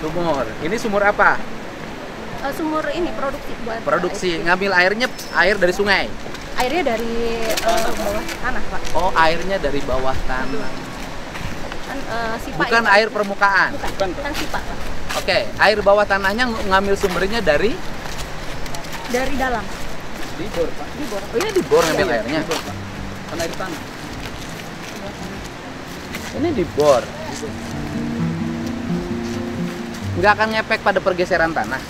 Sumur. Ini sumur apa? Sumur ini produksi buat Produksi. Ngambil airnya air dari sungai. airnya dari bawah tanah, Pak. Oh, airnya dari bawah tanah. Kan sipa. Bukan ini, Pak. air permukaan. Bukan, kan sipa, Pak. Oke, air bawah tanahnya ngambil sumbernya dari Dalam. Di bor, Pak. Di bor. Oh, ini di bor ngambil airnya. Di bor, Pak. Kan air tanah. Ini di bor. Nggak akan ngepek pada pergeseran tanah.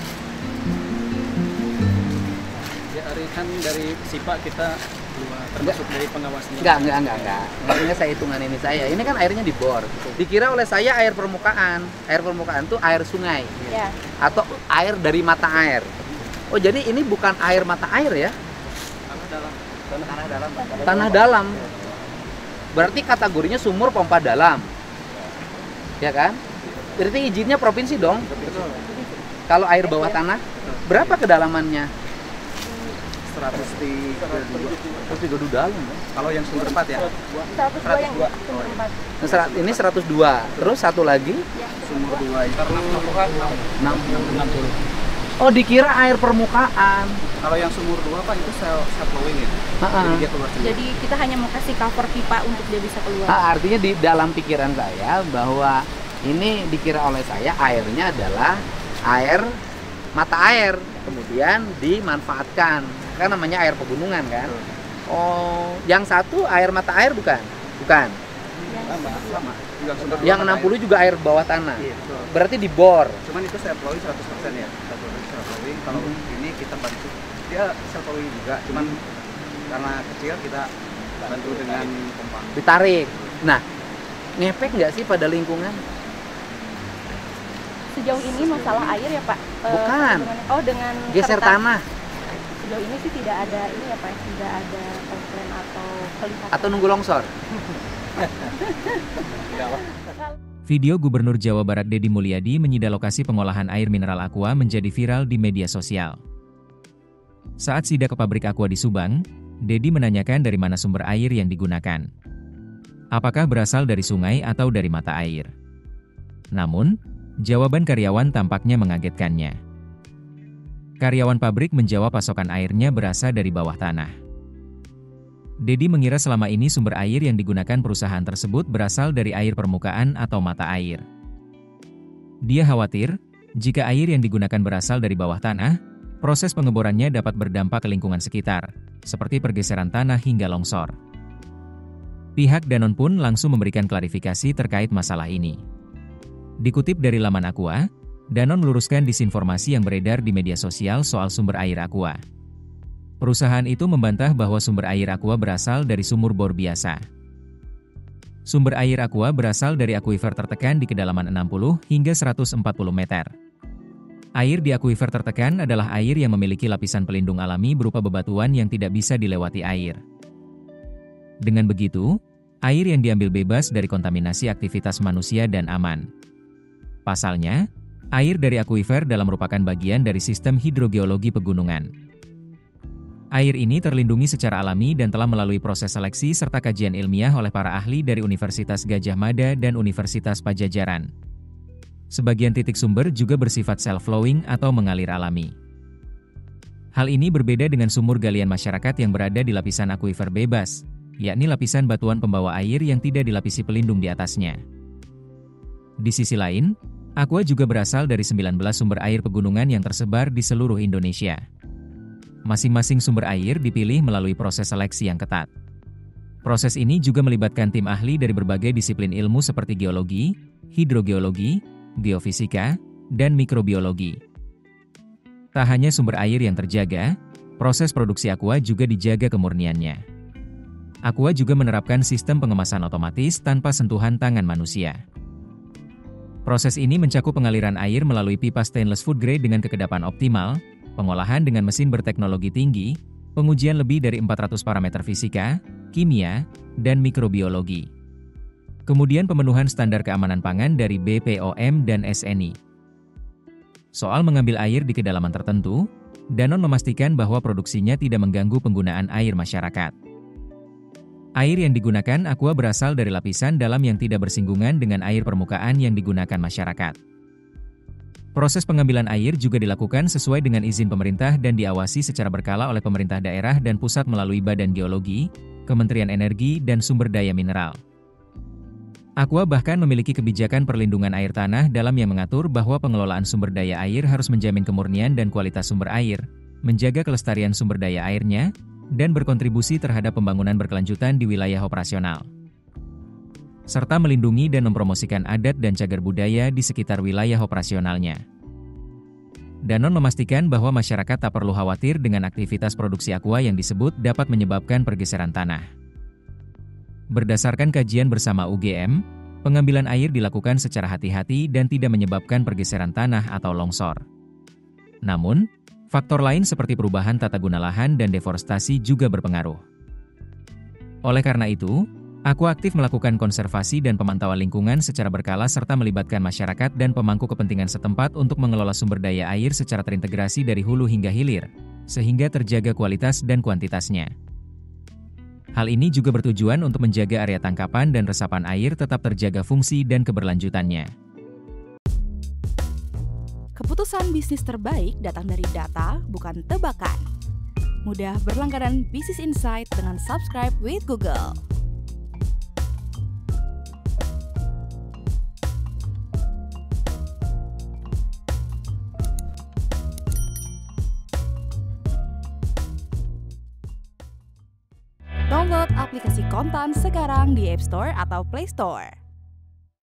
Ya, hari kan dari SIPA kita keluar, termasuk dari pengawasnya. Enggak. Maksudnya saya hitungan ini saya. Ini kan airnya di bor. Dikira oleh saya air permukaan. Air permukaan tuh air sungai. Ya. Atau air dari mata air. Oh, jadi ini bukan air mata air ya? Tanah dalam. Tanah dalam. Tanah dalam. Berarti kategorinya sumur pompa dalam. Ya kan? Berarti izinnya provinsi dong. Betul. Kalau air bawah tanah, berapa kedalamannya? 132. Dalam. Kalau yang sumber 4 ya. 102 yang sumur 4. Ini 102. Terus satu lagi Sumur 2 itu 60. Oh, dikira air permukaan. Kalau yang sumur 2 Pak itu self flowing ya. Jadi dia keluar sendiri. Jadi kita hanya mau kasih cover pipa untuk dia bisa keluar. Artinya di dalam pikiran saya bahwa ini dikira oleh saya airnya adalah air mata air, kemudian dimanfaatkan. Kan namanya air pegunungan kan. Oh, yang satu air mata air bukan? Bukan. Sama. Juga sumber Yang 60 juga air bawah tanah. Berarti di bor. Cuman itu self flowing 100% ya. Self flowing. Kalau ini kita bantu dia self flowing juga, cuman karena kecil kita bantu dengan pompa. Ditarik. Nah, ngefek nggak sih pada lingkungan? Sejauh ini masalah air ya, Pak? Bukan. Dengan Geser serta- tanah Sejauh ini sih tidak ada ini ya, Pak. Tidak ada komplain atau kelihatan. atau nunggu longsor? Video Gubernur Jawa Barat Deddy Mulyadi menyida lokasi pengolahan air mineral Aqua menjadi viral di media sosial. Saat sidak ke pabrik Aqua di Subang, Deddy menanyakan dari mana sumber air yang digunakan. Apakah berasal dari sungai atau dari mata air? Namun, jawaban karyawan tampaknya mengagetkannya. Karyawan pabrik menjawab pasokan airnya berasal dari bawah tanah. Deddy mengira selama ini sumber air yang digunakan perusahaan tersebut berasal dari air permukaan atau mata air. Dia khawatir, jika air yang digunakan berasal dari bawah tanah, proses pengeborannya dapat berdampak ke lingkungan sekitar, seperti pergeseran tanah hingga longsor. Pihak Danone pun langsung memberikan klarifikasi terkait masalah ini. Dikutip dari laman Aqua, Danone meluruskan disinformasi yang beredar di media sosial soal sumber air Aqua. Perusahaan itu membantah bahwa sumber air Aqua berasal dari sumur bor biasa. Sumber air Aqua berasal dari akuifer tertekan di kedalaman 60 hingga 140 meter. Air di akuifer tertekan adalah air yang memiliki lapisan pelindung alami berupa bebatuan yang tidak bisa dilewati air. Dengan begitu, air yang diambil bebas dari kontaminasi aktivitas manusia dan aman. Pasalnya, air dari akuifer dalam merupakan bagian dari sistem hidrogeologi pegunungan. Air ini terlindungi secara alami dan telah melalui proses seleksi serta kajian ilmiah oleh para ahli dari Universitas Gadjah Mada dan Universitas Pajajaran. Sebagian titik sumber juga bersifat self-flowing atau mengalir alami. Hal ini berbeda dengan sumur galian masyarakat yang berada di lapisan akuifer bebas, yakni lapisan batuan pembawa air yang tidak dilapisi pelindung di atasnya. Di sisi lain, Aqua juga berasal dari 19 sumber air pegunungan yang tersebar di seluruh Indonesia. Masing-masing sumber air dipilih melalui proses seleksi yang ketat. Proses ini juga melibatkan tim ahli dari berbagai disiplin ilmu seperti geologi, hidrogeologi, geofisika, dan mikrobiologi. Tak hanya sumber air yang terjaga, proses produksi Aqua juga dijaga kemurniannya. Aqua juga menerapkan sistem pengemasan otomatis tanpa sentuhan tangan manusia. Proses ini mencakup pengaliran air melalui pipa stainless food grade dengan kekedapan optimal, pengolahan dengan mesin berteknologi tinggi, pengujian lebih dari 400 parameter fisika, kimia, dan mikrobiologi. Kemudian pemenuhan standar keamanan pangan dari BPOM dan SNI. Soal mengambil air di kedalaman tertentu, Danone memastikan bahwa produksinya tidak mengganggu penggunaan air masyarakat. Air yang digunakan Aqua berasal dari lapisan dalam yang tidak bersinggungan dengan air permukaan yang digunakan masyarakat. Proses pengambilan air juga dilakukan sesuai dengan izin pemerintah dan diawasi secara berkala oleh pemerintah daerah dan pusat melalui Badan Geologi, Kementerian Energi dan Sumber Daya Mineral. Aqua bahkan memiliki kebijakan perlindungan air tanah dalam yang mengatur bahwa pengelolaan sumber daya air harus menjamin kemurnian dan kualitas sumber air, menjaga kelestarian sumber daya airnya, dan berkontribusi terhadap pembangunan berkelanjutan di wilayah operasional, serta melindungi dan mempromosikan adat dan cagar budaya di sekitar wilayah operasionalnya. Danon memastikan bahwa masyarakat tak perlu khawatir dengan aktivitas produksi aqua yang disebut dapat menyebabkan pergeseran tanah. Berdasarkan kajian bersama UGM, pengambilan air dilakukan secara hati-hati dan tidak menyebabkan pergeseran tanah atau longsor. Namun, faktor lain seperti perubahan tata guna lahan dan deforestasi juga berpengaruh. Oleh karena itu, Aqua aktif melakukan konservasi dan pemantauan lingkungan secara berkala serta melibatkan masyarakat dan pemangku kepentingan setempat untuk mengelola sumber daya air secara terintegrasi dari hulu hingga hilir, sehingga terjaga kualitas dan kuantitasnya. Hal ini juga bertujuan untuk menjaga area tangkapan dan resapan air tetap terjaga fungsi dan keberlanjutannya. Keputusan bisnis terbaik datang dari data, bukan tebakan. Mudah berlangganan Business Insight dengan subscribe with Google. Download aplikasi Kontan sekarang di App Store atau Play Store.